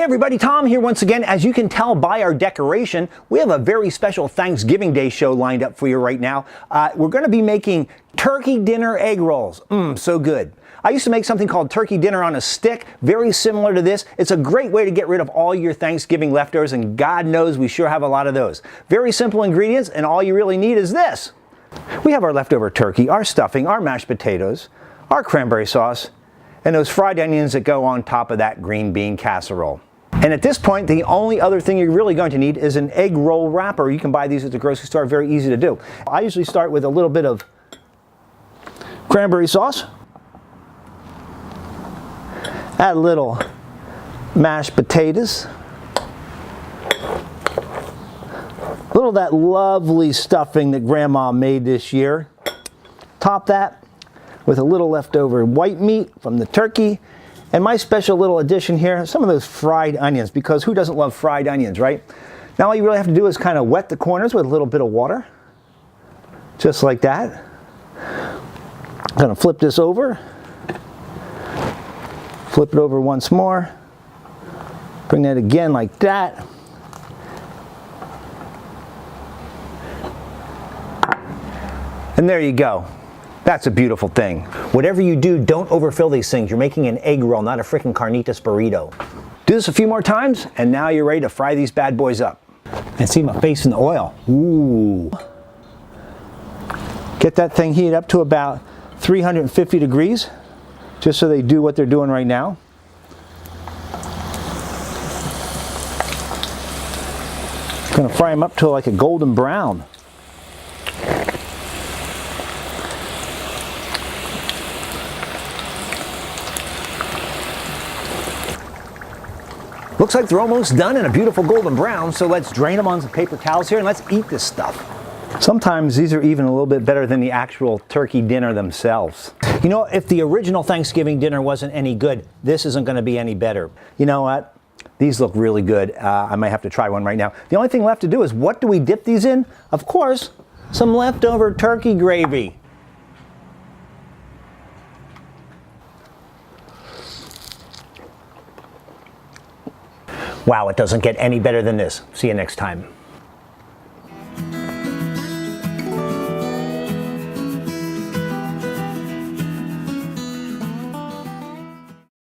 everybody, Tom here once again. As you can tell by our decoration, we have a very special Thanksgiving Day show lined up for you right now. We're going to be making turkey dinner egg rolls. So good. I used to make something called turkey dinner on a stick, very similar to this. It's a great way to get rid of all your Thanksgiving leftovers, and God knows we sure have a lot of those. Very simple ingredients, and all you really need is this. We have our leftover turkey, our stuffing, our mashed potatoes, our cranberry sauce, and those fried onions that go on top of that green bean casserole. And at this point, the only other thing you're really going to need is an egg roll wrapper. You can buy these at the grocery store, very easy to do. I usually start with a little bit of cranberry sauce, add a little mashed potatoes, a little of that lovely stuffing that Grandma made this year. Top that with a little leftover white meat from the turkey, and my special little addition here, some of those fried onions, because who doesn't love fried onions, right? Now all you really have to do is kind of wet the corners with a little bit of water, just like that. I'm going to flip this over, flip it over once more, bring that again like that. And there you go. That's a beautiful thing. Whatever you do, don't overfill these things. You're making an egg roll, not a freaking carnitas burrito. Do this a few more times, and now you're ready to fry these bad boys up. And see my face in the oil. Ooh. Get that thing heated up to about 350 degrees, just so they do what they're doing right now. Gonna fry them up to like a golden brown. Looks like they're almost done in a beautiful golden brown, so let's drain them on some paper towels here and let's eat this stuff. Sometimes these are even a little bit better than the actual turkey dinner themselves. You know, if the original Thanksgiving dinner wasn't any good, this isn't going to be any better. You know what? These look really good. I might have to try one right now. The only thing left to do is, what do we dip these in? Of course, some leftover turkey gravy. Wow, it doesn't get any better than this. See you next time.